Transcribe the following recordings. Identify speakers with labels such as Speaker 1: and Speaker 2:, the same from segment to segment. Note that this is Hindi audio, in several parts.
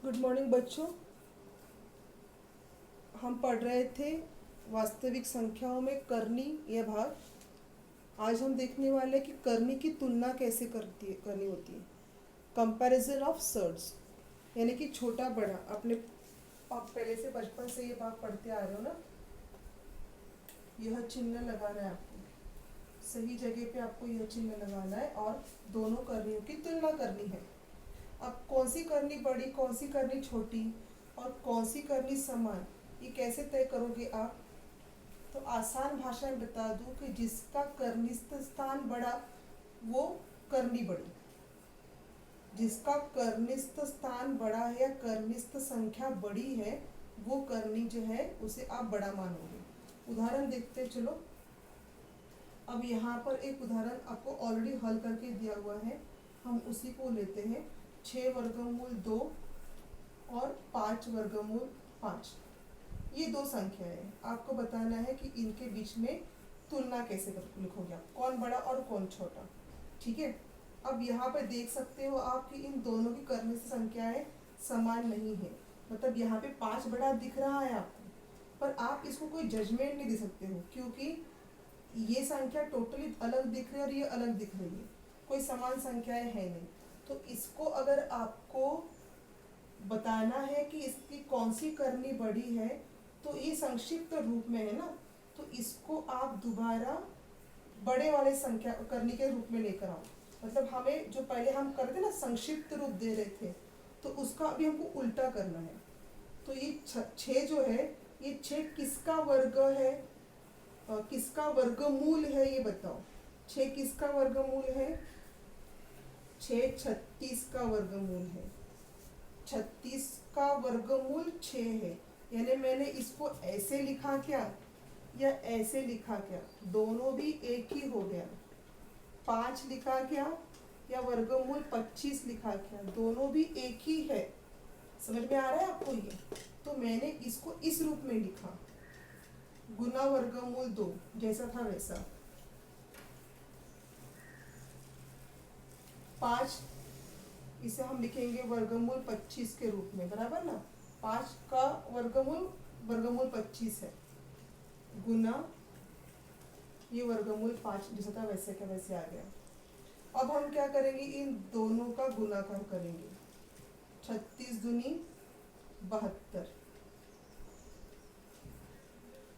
Speaker 1: गुड मॉर्निंग बच्चों। हम पढ़ रहे थे वास्तविक संख्याओं में करनी यह भाग। आज हम देखने वाले हैं कि करनी की तुलना कैसे करनी होती है। कंपैरिजन ऑफ सर्ड्स, यानी कि छोटा बड़ा। आप पहले से बचपन से ये भाग पढ़ते आ रहे हो ना। यह चिन्ह लगाना है आपको, सही जगह पे आपको यह चिन्ह लगाना है और दोनों करनियों की तुलना करनी है। अब कौन सी करनी बड़ी, कौन सी करनी छोटी और कौन सी करनी समान, ये कैसे तय करोगे आप? तो आसान भाषा में बता दूं कि जिसका कर्निस्थ स्थान बड़ा वो करनी बड़ी, जिसका कर्निस्थ स्थान बड़ा है या कर्निस्थ संख्या बड़ी है वो करनी जो है उसे आप बड़ा मानोगे। उदाहरण देखते चलो। अब यहाँ पर एक उदाहरण आपको ऑलरेडी हल करके दिया हुआ है, हम उसी को लेते हैं। 6 वर्गमूल 2 और 5 वर्गमूल 5, ये दो संख्या है। आपको बताना है कि इनके बीच में तुलना कैसे लिखोगे आप, कौन बड़ा और कौन छोटा। ठीक है। अब यहाँ पर देख सकते हो आप कि इन दोनों की करने से संख्याएं समान नहीं है। मतलब यहाँ पे 5 बड़ा दिख रहा है आपको, पर आप इसको कोई जजमेंट नहीं दे सकते हो क्योंकि ये संख्या टोटली अलग दिख रही है और ये अलग दिख रही है, कोई समान संख्याएं है नहीं। तो इसको अगर आपको बताना है कि इसकी कौन सी करनी बड़ी है तो ये संक्षिप्त रूप में है ना, तो इसको आप दोबारा बड़े वाले संख्या करनी के रूप में लेकर आओ। मतलब हमें जो पहले हम करते ना संक्षिप्त रूप दे रहे थे, तो उसका अभी हमको उल्टा करना है। तो ये 6 जो है, ये 6 किसका वर्ग है, किसका वर्गमूल है ये बताओ। 6 किसका वर्गमूल है? 6 36 का वर्गमूल है। 36 का वर्गमूल 6 है। यानी मैंने इसको ऐसे लिखा क्या या ऐसे लिखा क्या, दोनों भी एक ही हो गया। 5 लिखा क्या या वर्गमूल 25 लिखा क्या, दोनों भी एक ही है। समझ में आ रहा है आपको ये? तो मैंने इसको इस रूप में लिखा, गुना वर्गमूल 2, जैसा था वैसा। 5 इसे हम लिखेंगे वर्गमूल 25 के रूप में, बराबर ना। 5 का वर्गमूल वर्गमूल 25 है, गुना ये वर्गमूल 5 जैसा था वैसे का वैसे आ गया। अब हम क्या करेंगे, इन दोनों का गुणाकार करेंगे। 36 दूनी 72,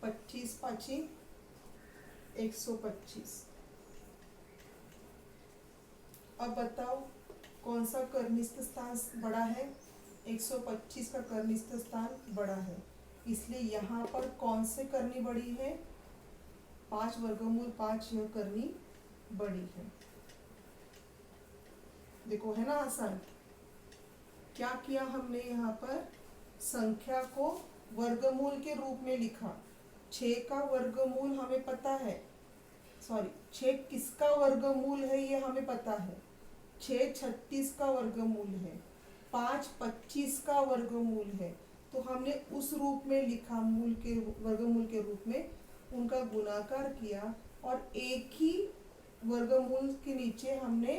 Speaker 1: 25 पाँची 125। अब बताओ कौन सा कर्निस्थ स्थान बड़ा है? 125 का कर्निस्थ स्थान बड़ा है, इसलिए यहाँ पर कौन से करनी बड़ी है? 5 वर्गमूल 5 यह करनी बड़ी है। देखो है ना आसान। क्या किया हमने, यहाँ पर संख्या को वर्गमूल के रूप में लिखा। 6 का वर्गमूल हमें पता है, सॉरी 6 किसका वर्गमूल है ये हमें पता है। 6 36 का वर्गमूल है, 5 25 का वर्गमूल है। तो हमने उस रूप में लिखा, मूल के वर्गमूल के रूप में उनका गुणाकार किया और एक ही वर्गमूल के नीचे हमने,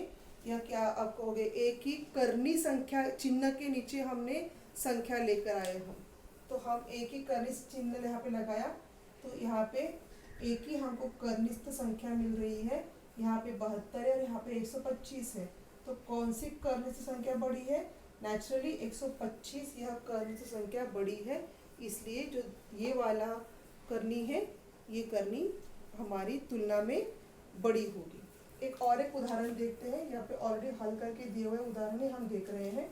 Speaker 1: या क्या आप कहोगे, एक ही करनी संख्या चिन्ह के नीचे हमने संख्या लेकर आए हम। तो हम एक ही करनी चिन्ह यहाँ पे लगाया, तो यहाँ पे एक ही हमको कर्निस्थ संख्या मिल रही है। यहाँ पे 72 है और यहाँ पे 125 है। तो कौन सी कर्निस्थ संख्या बड़ी है? नेचुरली 125 यह कर्निस्थ संख्या बड़ी है, इसलिए जो ये वाला करनी है ये करनी हमारी तुलना में बड़ी होगी। एक और एक उदाहरण देखते हैं, यहाँ पे ऑलरेडी हल करके दिए हुए उदाहरण हम देख रहे हैं।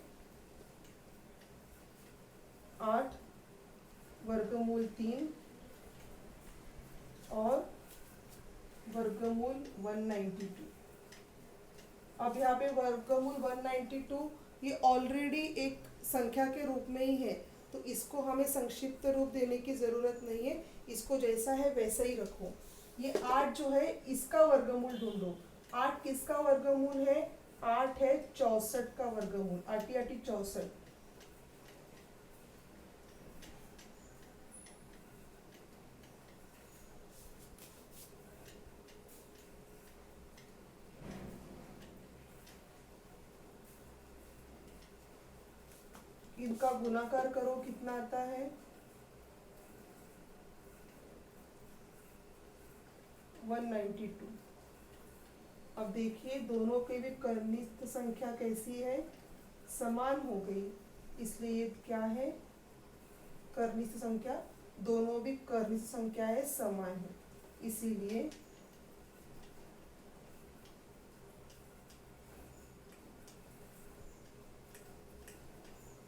Speaker 1: 8 वर्गमूल 3 और वर्गमूल 192। अब यहाँ पे वर्गमूल 192 ये ऑलरेडी एक संख्या के रूप में ही है, तो इसको हमें संक्षिप्त रूप देने की जरूरत नहीं है, इसको जैसा है वैसा ही रखो। ये 8 जो है इसका वर्गमूल ढूंढो। 8 किसका वर्गमूल है? 8 है 64 का वर्गमूल, 8 8 64। इनका गुणाकार करो, कितना आता है 192। अब देखिए दोनों के भी कर्निष्ठ संख्या कैसी है, समान हो गई, इसलिए ये क्या है कर्निष्ठ संख्या, दोनों भी कर्निष्ठ संख्या है समान है, इसीलिए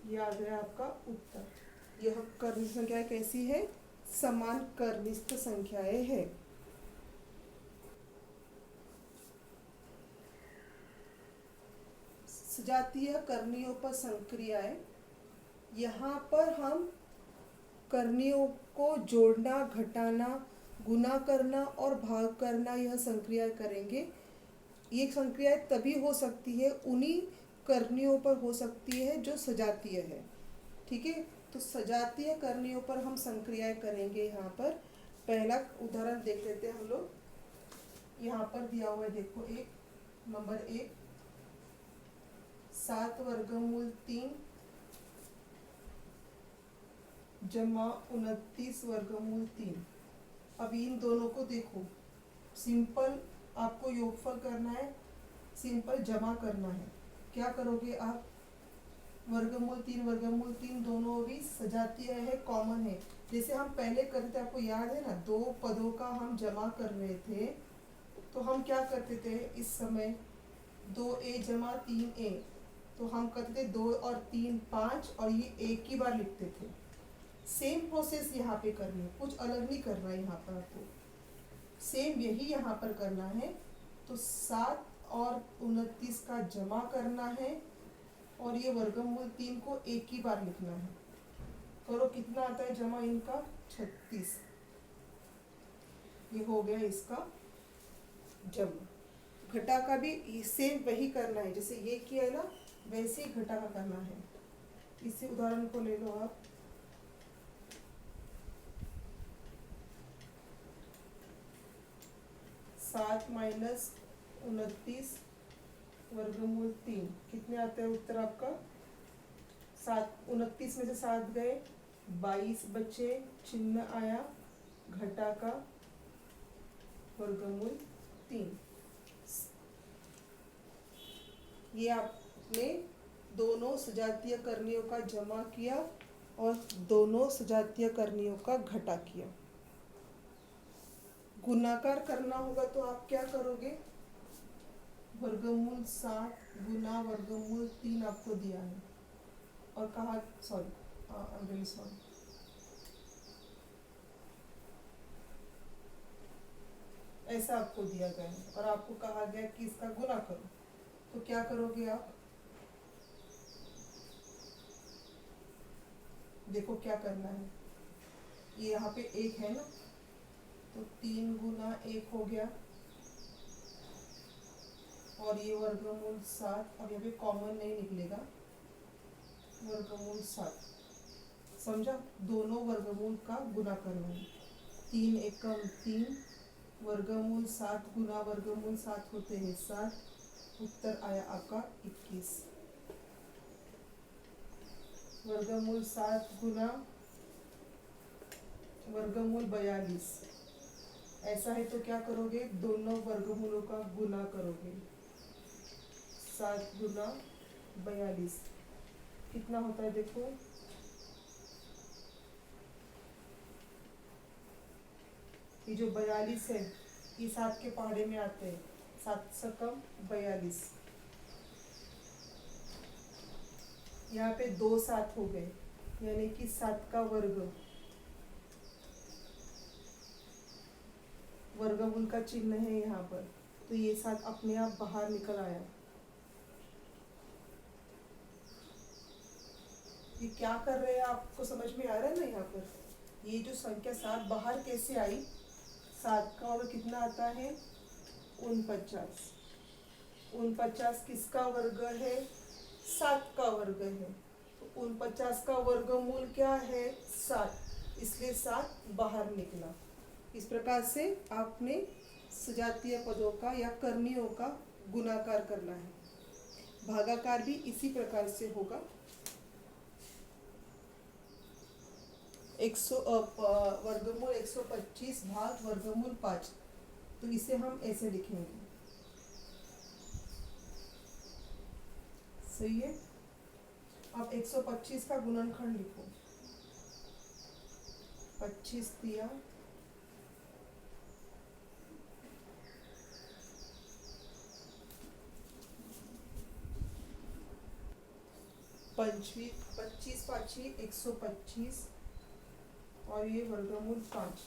Speaker 1: याद है आपका उत्तर। यह कर्निष्ठ संख्या कैसी है, समान कर्निष्ठ संख्याएं है। सजातीय करणियों पर संक्रियाएं, यहाँ पर हम करणियों को जोड़ना, घटाना, गुना करना और भाग करना, यह संक्रिया करेंगे। ये संक्रियाएं तभी हो सकती है, उन्हीं करणियों पर हो सकती है जो सजातीय है। ठीक है, तो सजातीय करणियों पर हम संक्रियाएं करेंगे। यहाँ पर पहला उदाहरण देख लेते हैं हम लोग। यहाँ पर दिया हुआ है, देखो एक नंबर 1 7 वर्गमूल 3 जमा 29 वर्गमूल 3। अब इन दोनों को देखो, सिंपल आपको योगफल करना है, सिंपल जमा करना है। क्या करोगे आप, वर्गमूल 3 दोनों भी सजातीय है, कॉमन है। जैसे हम पहले करते थे, आपको याद है ना, दो पदों का हम जमा कर रहे थे, तो हम क्या करते थे इस समय 2a जमा 3a, तो हम करते थे 2 और 3 5 और ये एक ही बार लिखते थे। सेम प्रोसेस यहाँ पे करनी है, कुछ अलग नहीं करना है यहाँ पर आपको, सेम यही यहाँ पर करना है। तो 7 और 29 का जमा करना है और ये वर्गमूल 3 को एक ही बार लिखना है। करो, कितना आता है जमा इनका 36। ये हो गया इसका जमा। घटा का भी सेम वही करना है, जैसे ये किया है ना, वैसे ही घटा का करना है। इसी उदाहरण को ले लो आप। 7 माइनस 29 वर्गमूल 3, कितने आते हैं उत्तर आपका 7। 29 में से 7 गए, 22 बचे, चिन्ह आया घटा का वर्गमूल 3। ये आपने दोनों सजातीय करणियों का जमा किया और दोनों सजातीय करणियों का घटा किया। गुणाकार करना होगा तो आप क्या करोगे, वर्गमूल 7 गुना वर्गमूल 3 आपको दिया है और कहा, सॉरी ऐसा आपको दिया गया है और आपको कहा गया कि इसका गुना करो, तो क्या करोगे आप, देखो क्या करना है। ये यहाँ पे 1 है ना, तो 3 गुना 1 हो गया और ये वर्गमूल 7, अब यहाँ पे कॉमन नहीं निकलेगा, वर्गमूल 7, समझा। दोनों वर्गमूल का गुना करना है। 3 एकम 3, वर्गमूल 7 गुना वर्गमूल 7 होते हैं 7, उत्तर आया आपका 21। वर्गमूल 7 गुना वर्गमूल 42, ऐसा है तो क्या करोगे, दोनों वर्गमूलों का गुना करोगे। 7 गुना 42 कितना होता है, देखो ये जो 42 है ये 7 के पहाड़े में आते हैं, 7 से कम 42, यहाँ पे 2 7 हो गए, यानी कि 7 का वर्गमूल का चिन्ह है यहाँ पर, तो ये 7 अपने आप बाहर निकल आया। ये क्या कर रहे हैं आपको समझ में आ रहा है ना, यहाँ पर ये जो संख्या 7 बाहर कैसे आई, 7 का वर्ग कितना आता है 49, 49 किसका वर्ग है, 7 का वर्ग है, तो 49 का वर्गमूल क्या है 7, इसलिए 7 बाहर निकला। इस प्रकार से आपने सजातीय पदों का या करणियों का गुणाकार करना है। भागाकार भी इसी प्रकार से होगा। वर्गमूल 125 भाग वर्गमूल 5, तो इसे हम ऐसे लिखेंगे। सही है। अब 125 का गुणनखंड लिखो। 25 दिया, 25 पाँची 125 और ये वर्गमूल 5।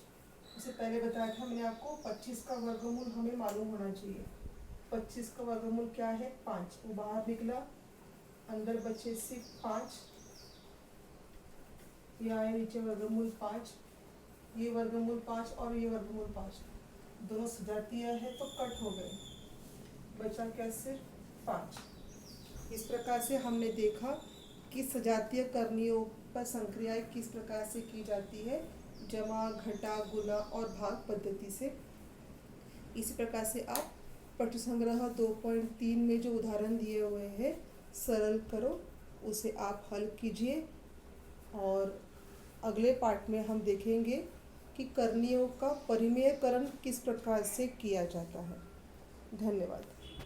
Speaker 1: इससे पहले बताया था मैंने आपको 25 का वर्गमूल हमें मालूम होना चाहिए। 25 का वर्गमूल क्या है? 5। वो बाहर निकला, अंदर बचे सिर्फ 5। ये आए नीचे वर्गमूल 5, ये वर्गमूल 5 और ये वर्गमूल 5, दोनों सजातीय है तो कट हो गए, बचा क्या? सिर्फ 5। इस प्रकार से हमने देखा कि सजातीय करणियों पर संक्रियाएं किस प्रकार से की जाती है, जमा, घटा, गुना और भाग पद्धति से। इसी प्रकार से आप पठ्य संग्रह 2.3 में जो उदाहरण दिए हुए हैं सरल करो, उसे आप हल कीजिए। और अगले पार्ट में हम देखेंगे कि करणियों का परिमेयकरण किस प्रकार से किया जाता है। धन्यवाद।